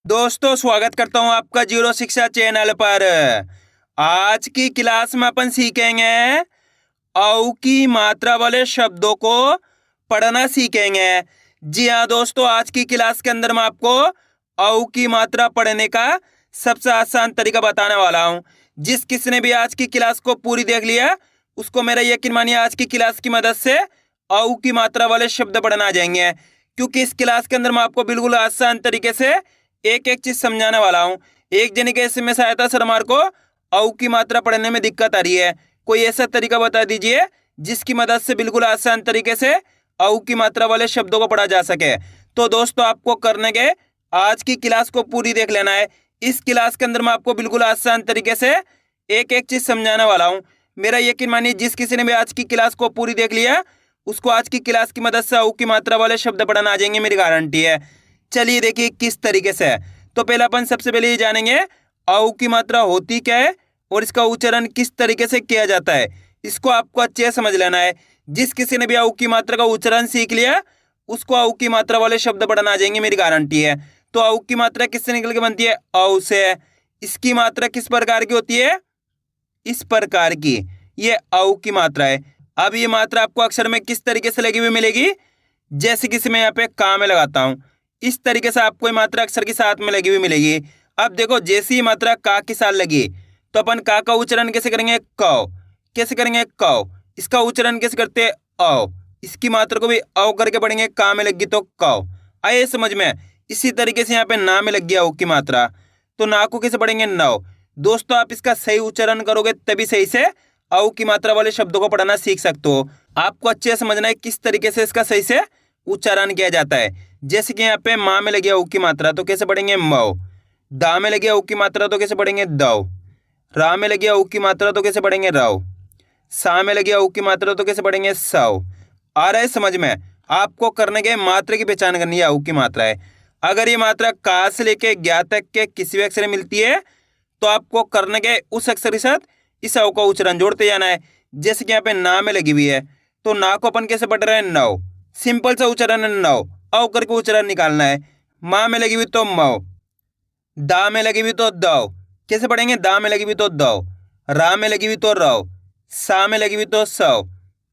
दोस्तों स्वागत करता हूं आपका जीरो शिक्षा चैनल पर। आज की क्लास में अपन सीखेंगे औ की मात्रा वाले शब्दों को पढ़ना सीखेंगे। जी हाँ दोस्तों, आज की क्लास के अंदर मैं आपको औ की मात्रा पढ़ने का सबसे आसान तरीका बताने वाला हूं। जिस किसी ने भी आज की क्लास को पूरी देख लिया उसको मेरा यकीन मानिए आज की क्लास की मदद से औ की मात्रा वाले शब्द पढ़ना आ जाएंगे, क्योंकि इस क्लास के अंदर मैं आपको बिल्कुल आसान तरीके से एक एक चीज समझाने वाला हूँ। एक जने के इसमें सहायता सर हमारे को औ की मात्रा पढ़ने में दिक्कत आ रही है, कोई ऐसा तरीका बता दीजिए जिसकी मदद से बिल्कुल आसान तरीके से औ की मात्रा वाले शब्दों को पढ़ा जा सके। तो दोस्तों आपको करने के आज की क्लास को पूरी देख लेना है। इस क्लास के अंदर मैं आपको बिल्कुल आसान तरीके से एक एक चीज समझाने वाला हूँ। मेरा यकीन मानिए जिस किसी ने भी आज की क्लास को पूरी देख लिया उसको आज की क्लास की मदद से औ की मात्रा वाले शब्द पढ़ना आ जाएंगे, मेरी गारंटी है। चलिए देखिए किस तरीके से है। तो पहले अपन सबसे पहले ये जानेंगे औ की मात्रा होती क्या है और इसका उच्चारण किस तरीके से किया जाता है। इसको आपको अच्छे से समझ लेना है। जिस किसी ने भी औ की मात्रा का उच्चारण सीख लिया उसको औ की मात्रा वाले शब्द पढ़ना आ जाएंगे, मेरी गारंटी है। तो औ की मात्रा किससे निकल के बनती है? औ से। इसकी मात्रा किस प्रकार की होती है? इस प्रकार की। ये औ की मात्रा है। अब ये मात्रा आपको अक्षर में किस तरीके से लगी हुई मिलेगी? जैसे कि मैं यहाँ पे का में लगाता हूँ, इस तरीके से आपको ये मात्रा अक्षर के साथ में लगी हुई मिलेगी। अब देखो जैसी ही मात्रा का के साथ लगी तो अपन का उच्चारण कैसे करेंगे? कौ। कैसे करेंगे? कौ। इसका उच्चारण कैसे करते हैं? औ। इसकी मात्रा को भी औ करके पढ़ेंगे, का में लगी तो कौ। आइए समझ में। इसी तरीके से यहाँ पे ना में लग गया औ की मात्रा, तो ना को कैसे पढ़ेंगे? नौ। दोस्तों आप इसका सही उच्चारण करोगे तभी सही से औ की मात्रा वाले शब्दों को पढ़ना सीख सकते हो। आपको अच्छे से समझना है किस तरीके से इसका सही से उच्चारण किया जाता है। जैसे कि यहाँ पे माँ में लगी औ की मात्रा तो कैसे पढ़ेंगे? मौ। दा में लगी औ की मात्रा तो कैसे पढ़ेंगे? दौ। रा में लगी औ की मात्रा तो कैसे पढ़ेंगे? रौ। सा में लगी औ की मात्रा तो कैसे पढ़ेंगे? सौ। आ रहा है समझ में? आपको करने के मात्रा की पहचान करनी है, औ की मात्रा है। अगर ये मात्रा का से लेके ज्ञा तक के किसी भी अक्षर में मिलती है तो आपको करने के उस अक्षर के साथ इस औ का उच्चारण जोड़ते जाना है। जैसे कि यहाँ पे ना में लगी हुई है तो ना को अपन कैसे पढ़ रहे हैं? नौ। सिंपल सा उच्चारण है नौ। औ करके उच्चारण निकालना है। माँ में लगी हुई तो मौ। दा में लगी हुई तो दौ। कैसे पढ़ेंगे? दा में लगी हुई तो दौ। रा में लगी हुई तो रौ। सा में लगी हुई तो सौ।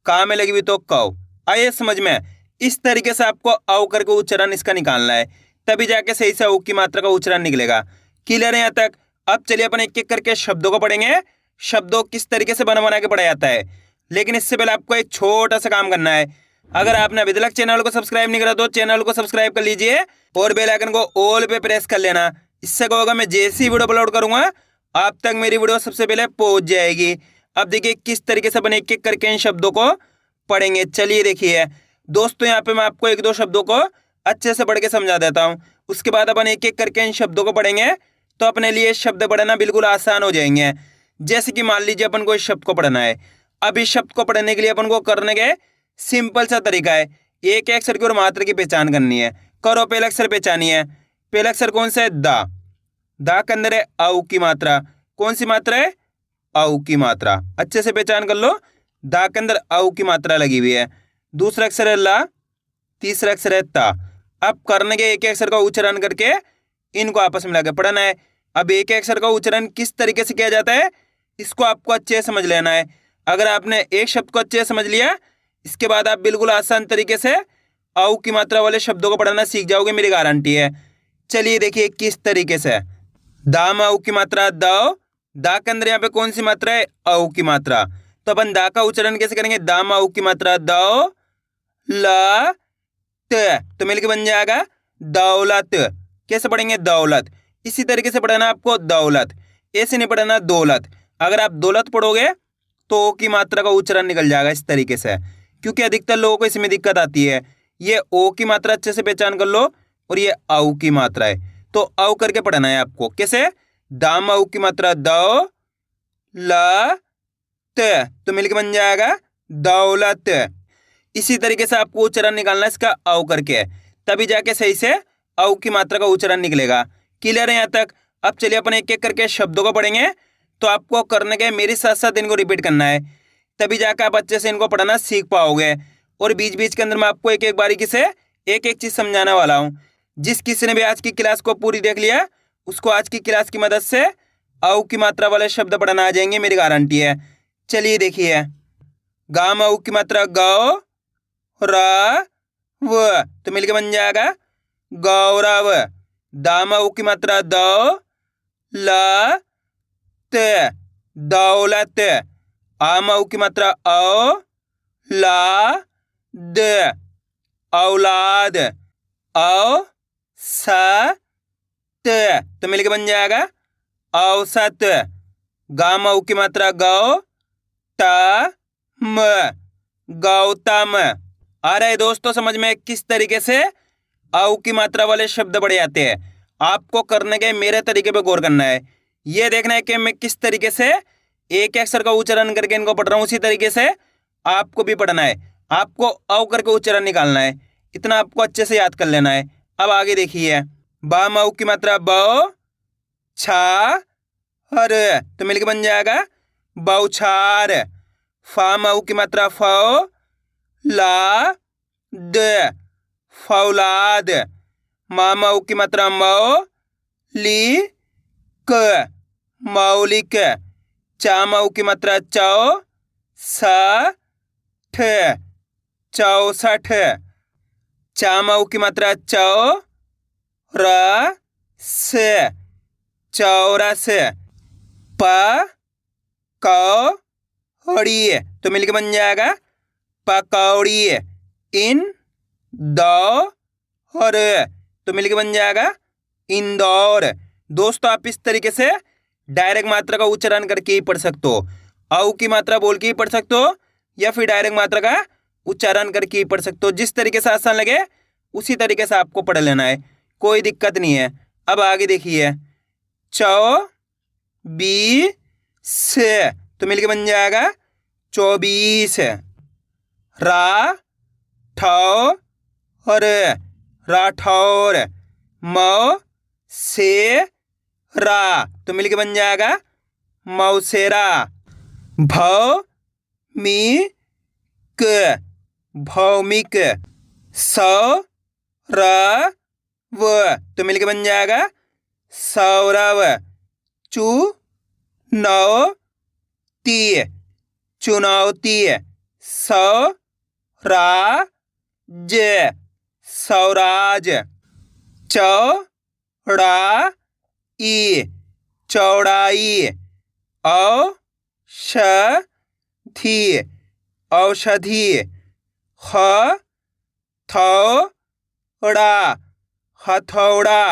का में लगी हुई तो कौ। आइए समझ में। इस तरीके से आपको औ करके उच्चारण इसका निकालना है, तभी जाके सही से औ की मात्रा का उच्चारण निकलेगा। क्लियर है यहाँ तक? अब चलिए अपन एक एक करके शब्दों को पढ़ेंगे, शब्दों किस तरीके से बना बना के पढ़ा जाता है। लेकिन इससे पहले आपको एक छोटा सा काम करना है। अगर आपने अभी तक चैनल को सब्सक्राइब नहीं करा तो चैनल को सब्सक्राइब कर लीजिए और बेल आइकन को ऑल पे प्रेस कर लेना। इससे क्या होगा, मैं जैसी वीडियो अपलोड करूंगा आप तक मेरी वीडियो सबसे पहले पहुंच जाएगी। अब देखिए किस तरीके से अपन एक एक करके इन शब्दों को पढ़ेंगे। चलिए देखिए दोस्तों, यहाँ पे मैं आपको एक दो शब्दों को अच्छे से पढ़ के समझा देता हूँ, उसके बाद अपन एक एक करके इन शब्दों को पढ़ेंगे तो अपने लिए शब्द पढ़ना बिल्कुल आसान हो जाएंगे। जैसे कि मान लीजिए अपन को इस शब्द को पढ़ना है। अब इस शब्द को पढ़ने के लिए अपन को करने के सिंपल सा तरीका है, एक एक अक्षर की और मात्रा की पहचान करनी है। करो, पहला अक्षर पहचानिए। पहला अक्षर कौन सा है? दा। दा के अंदर है औ की मात्रा। कौन सी मात्रा है? औ की मात्रा। अच्छे से पहचान कर लो, दा के अंदर औ की मात्रा लगी हुई है। दूसरा अक्षर है ला। तीसरा अक्षर है ता। अब करने के एक अक्षर का उच्चारण करके इनको आपस में लगा पढ़ना है। अब एक अक्षर का उच्चारण किस तरीके से किया जाता है इसको आपको अच्छे से समझ लेना है। अगर आपने एक शब्द को अच्छे से समझ लिया इसके बाद आप बिल्कुल आसान तरीके से औ की मात्रा वाले शब्दों को पढ़ना सीख जाओगे, मेरी गारंटी है। चलिए देखिए किस तरीके से। दा में औ की मात्रा दौ। दा के अंदर यहाँ पे कौन सी मात्रा है? औ की मात्रा। तो अपन दा का उच्चारण कैसे करेंगे? दा में औ की मात्रा दौ ला त, तो मिलके बन जाएगा दौलत। कैसे पढ़ेंगे? दौलत। इसी तरीके से पढ़ना आपको दौलत, ऐसे नहीं पढ़ना दौलत। अगर आप दौलत पढ़ोगे तो ओ की मात्रा का उच्चारण निकल जाएगा इस तरीके से, क्योंकि अधिकतर लोगों को इसमें दिक्कत आती है। ये ओ की मात्रा अच्छे से पहचान कर लो और ये औ की मात्रा है तो औ करके पढ़ना है आपको। कैसे? दाम औ की मात्रा दौ ला त, तो मिलके बन जाएगा दौलत। इसी तरीके से आपको उच्चारण निकालना है इसका औ करके, तभी जाके सही से औ की मात्रा का उच्चारण निकलेगा। क्लियर है यहाँ तक? अब चलिए अपन एक एक करके शब्दों को पढ़ेंगे तो आपको करने के मेरे साथ साथ इनको रिपीट करना है, तभी जाकर आप अच्छे से इनको पढ़ना सीख पाओगे। और बीच बीच के अंदर मैं आपको एक एक बारीकी से एक एक चीज समझाने वाला हूँ। जिस किसी ने भी आज की क्लास को पूरी देख लिया उसको आज की क्लास की मदद से औ की मात्रा वाले शब्द पढ़ना आ जाएंगे, मेरी गारंटी है। चलिए देखिए, गाम औ की मात्रा गौ र व, तो मिलके बन जाएगा गौरव। दाम औ की मात्रा दौ ल त, दौलत। आम औ की मात्रा औ ला द, औलाद। औ स त, तो मिलके बन जाएगा औसत। गाम औ की मात्रा गौ त म, गौतम। आ रहा है दोस्तों समझ में किस तरीके से औ की मात्रा वाले शब्द बढ़े जाते हैं? आपको करने के मेरे तरीके पे गौर करना है। ये देखना है कि मैं किस तरीके से एक अक्षर का उच्चारण करके इनको पढ़ रहा हूँ, उसी तरीके से आपको भी पढ़ना है। आपको औ करके उच्चारण निकालना है, इतना आपको अच्छे से याद कर लेना है। अब आगे देखिए, बाम औ की मात्रा बौ छा हर, तो मिलके बन जाएगा बौछार। फाम औ की मात्रा फौ ला द, फौलाद। माम औ की मात्रा मौ ली क, मौलिक। चाम औ की मात्रा चौ स ठ, चौसठ। चाम औ की मात्रा चौ र स, चौरस। प कौड़ी, तो मिलके बन जाएगा पकौड़ी। इन दौ और, तो मिलके बन जाएगा इंदौर। दोस्तों आप इस तरीके से डायरेक्ट मात्रा का उच्चारण करके ही पढ़ सकते हो। औ की मात्रा बोल के ही पढ़ सकते हो या फिर डायरेक्ट मात्रा का उच्चारण करके ही पढ़ सकते हो। जिस तरीके से आसान लगे उसी तरीके से आपको पढ़ लेना है, कोई दिक्कत नहीं है। अब आगे देखिए, चौ बी से, तो मिलके बन जाएगा 24। रा ठौ और, राठौर। मौ से रा, तो मिलके बन जाएगा मौसेरा। भौ मी क, भौमिक। सौ र व, तो मिलके बन जाएगा सौरव। चू नौ ती, चुनौती। सौ रा ज, सौराज। चौड़ा ई, चौड़ाई। औषधि, औषधि। हथौड़ा, हथौड़ा।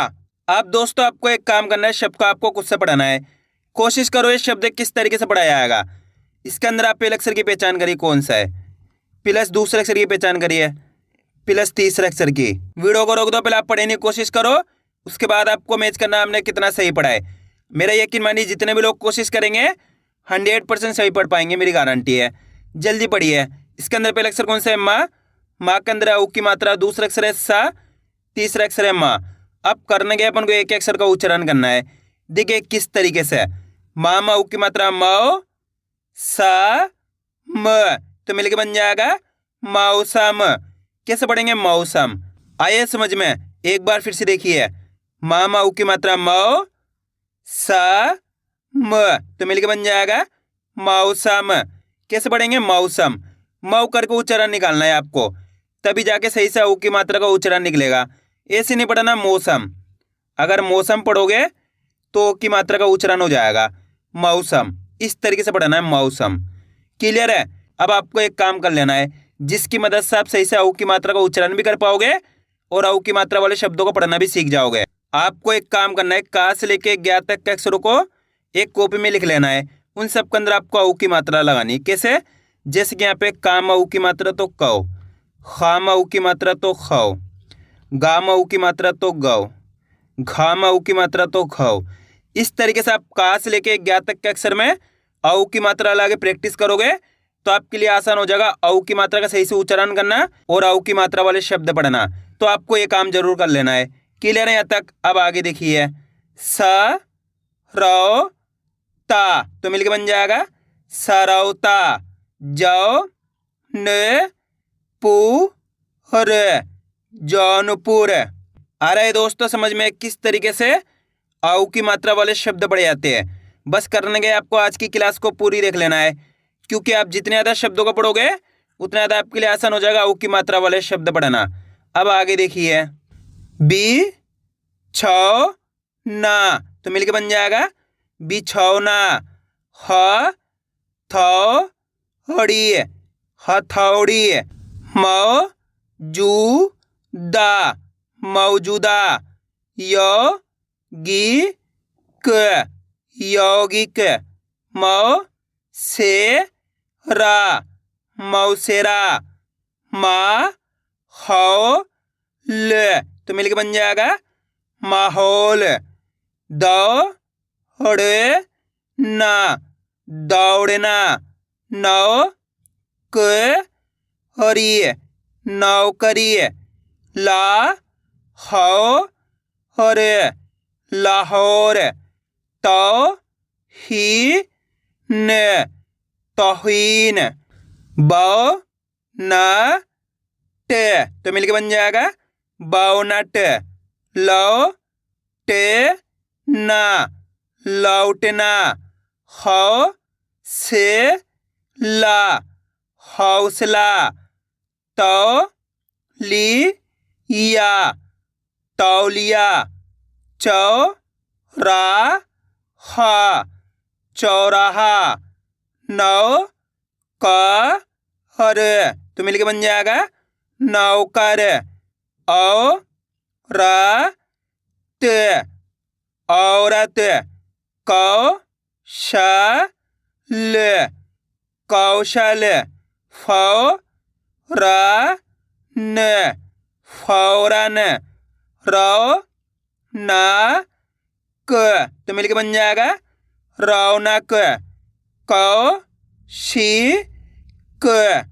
अब दोस्तों आपको एक काम करना है, शब्द को आपको खुद से पढ़ाना है। कोशिश करो ये शब्द किस तरीके से पढ़ाया जाएगा। इसके अंदर आप पहले अक्षर की पहचान करिए कौन सा है, प्लस दूसरे अक्षर की पहचान करिए, प्लस तीसरे अक्षर की। वीडियो को रोक दो, पहले आप पढ़ने की कोशिश करो, उसके बाद आपको मैच करना हमने कितना सही पढ़ा है। मेरा यकीन मानिए जितने भी लोग कोशिश करेंगे 100% सही पढ़ पाएंगे, मेरी गारंटी है। जल्दी पढ़िए। इसके अंदर पहला अक्षर कौन सा है? माँ। माँ के अंदर औ की मात्रा, दूसरा अक्षर है सा, तीसरा अक्षर है माँ। अब करने के अपन को एक अक्षर का उच्चारण करना है। देखिए किस तरीके से, माँ में औ की मात्रा मौ, सा म, तो मिलके बन जाएगा मौसम। कैसे पढ़ेंगे? मौसम। आइए समझ में, एक बार फिर से देखिए, माँ में औ की मात्रा मौ, सा म, तो मिलके बन जाएगा मौसम। कैसे पढ़ेंगे? मौसम। मऊ करके उच्चारण निकालना है आपको, तभी जाके सही से औ की मात्रा का उच्चारण निकलेगा। ऐसे नहीं पढ़ना मौसम। अगर मौसम पढ़ोगे तो ओ की मात्रा का उच्चारण हो जाएगा मौसम। इस तरीके से पढ़ना है मौसम। क्लियर है? अब आपको एक काम कर लेना है, जिसकी मदद से आप सही से औ की मात्रा का उच्चारण भी कर पाओगे और औ की मात्रा वाले शब्दों को पढ़ना भी सीख जाओगे। आपको एक काम करना है, का से लेके 11 तक के अक्षरों को एक कॉपी में लिख लेना है। उन सब के अंदर आपको औ की मात्रा लगानी। कैसे? जैसे कि यहाँ पे काम औ की मात्रा तो कौ, खाम औ की मात्रा तो खौ, गाम औ की मात्रा तो गौ, घाम औ की मात्रा तो खौ। इस तरीके से आप का से लेके 11 तक के अक्षर में औ की मात्रा लगा के प्रैक्टिस करोगे तो आपके लिए आसान हो जाएगा औ की मात्रा का सही से उच्चारण करना और औ की मात्रा वाले शब्द पढ़ना। तो आपको ये काम जरूर कर लेना है। क्लियर है यहाँ तक? अब आगे देखिए, स रौ ता, तो मिलके बन जाएगा सरौता। जौ न पू र, जौनपुर। आ रहा है दोस्तों समझ में किस तरीके से आऊ की मात्रा वाले शब्द पढ़े जाते हैं। बस करने के आपको आज की क्लास को पूरी देख लेना है, क्योंकि आप जितने ज़्यादा शब्दों को पढ़ोगे उतना ज़्यादा आपके लिए आसान हो जाएगा आऊ की मात्रा वाले शब्द पढ़ना। अब आगे देखिए, बी छौ ना, तो मिलके बन जाएगा बिछौना। ह थौ हड़ी हथौड़ी। मौ जू दा मौजूदा। यो गी क यौगिक। मौ से रा मौसेरा। मा हौ ल, तो मिलके बन जाएगा माहौल। दौड़ ना दौड़ना। नौ करी नौकरी। ला हौ हर लाहौर। तो ही न तौहीन। बौ न ट, तो मिलके बन जाएगा बौनट। लौ टे ना लौटना। हौ से ला हौसला। तो ली या तौलिया। चौ रा हा चौराहा। नौ का हर, तो मिलके बन जाएगा नौकर। औ रा त औरत। कौ श ल कौशल। फौ र न फौरन। रौ ना क, तो मिलके बन जाएगा रौनक। कौ शी क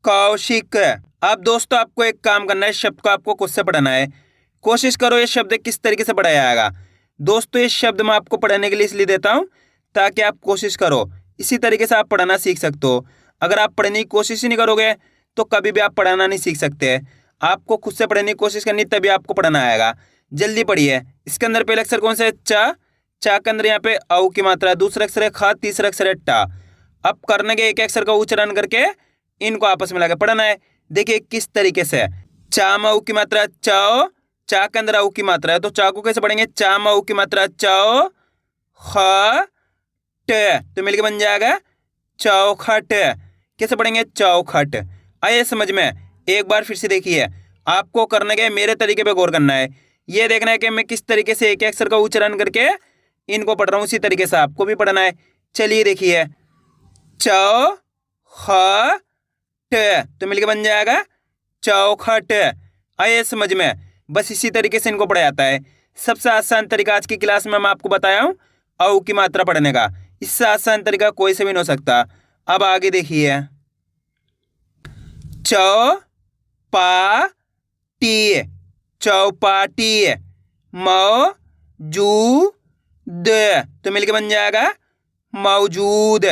कौशिक। अब दोस्तों आपको एक काम करना है, इस शब्द को आपको खुद से पढ़ना है। कोशिश करो ये शब्द किस तरीके से पढ़ा जाएगा। दोस्तों इस शब्द मैं आपको पढ़ाने के लिए इसलिए देता हूँ ताकि आप कोशिश करो, इसी तरीके से आप पढ़ना सीख सकते हो। अगर आप पढ़ने की कोशिश ही नहीं करोगे तो कभी भी आप पढ़ाना नहीं सीख सकते। आपको खुद से पढ़ने की कोशिश करनी, तभी आपको पढ़ना आएगा। जल्दी पढ़िए। इसके अंदर पहला अक्षर कौन सा है? चा। चा के अंदर यहाँ पे औ की मात्रा है। दूसरा अक्षर है ख, तीसरा अक्षर है टा। अब करने के एक अक्षर का उच्चारण करके इनको आपस में लगा पढ़ना है। देखिए किस तरीके से। चा में औ की मात्रा चौ, चा के अंदर औ की मात्रा है, तो चा को कैसे पढ़ेंगे? चा में औ की मात्रा चौ ख ट, तो मिलके बन जाएगा चौखट। कैसे पढ़ेंगे? चौखट। आइए समझ में। एक बार फिर से देखिए, आपको करने के मेरे तरीके पे गौर करना है। ये देखना है कि मैं किस तरीके से एक अक्षर का उच्चारण करके इनको पढ़ रहा हूँ, उसी तरीके से आपको भी पढ़ना है। चलिए देखिए, चौ ख ट, तो मिलके बन जाएगा चौखट। आइए समझ में। बस इसी तरीके से इनको पढ़ा जाता है। सबसे आसान तरीका आज की क्लास में मैं आपको बताया हूँ औ की मात्रा पढ़ने का। इससे आसान तरीका कोई से भी नहीं हो सकता। अब आगे देखिए, चौ पा टी चौपाटी। मौ जू द, तो मिलके बन जाएगा मौजूद।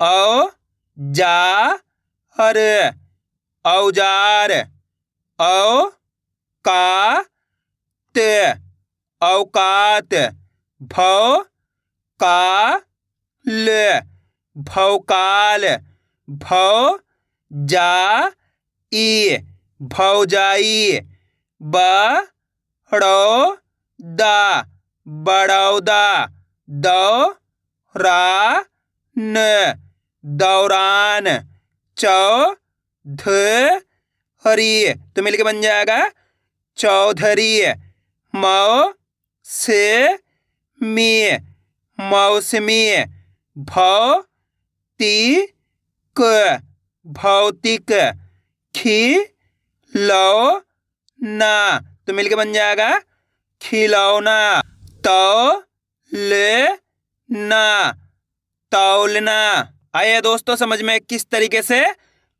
औ जा हर औजार। औ का त औकात। भौ का ल भौकाल। भौ जा ई भौजाई। बड़ौ दा बड़ौदा। दौ रा न दौरान। चौ ध हरी, तो मिलके बन जाएगा चौधरी। मौ से मी मौसमी। भौ ती क भौतिक। खी लौ ना, तो मिलके बन जाएगा खिलौना। तौ ले ना तौलना। आइए दोस्तों समझ में किस तरीके से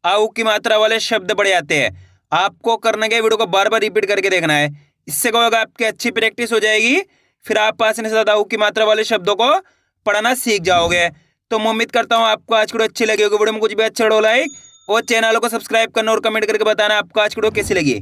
आऊ की मात्रा वाले शब्द पढ़े जाते हैं। आपको करने के वीडियो को बार बार रिपीट करके देखना है। इससे क्या होगा, आपकी अच्छी प्रैक्टिस हो जाएगी। फिर आप आसानी से आऊ की मात्रा वाले शब्दों को पढ़ना सीख जाओगे। तो मैं उम्मीद करता हूँ आपको आज की वीडियो अच्छी लगी होगी। वीडियो में कुछ भी अच्छा लगा लाइक और चैनल को सब्सक्राइब करना और कमेंट करके बताना आपको आज की वीडियो कैसी लगी।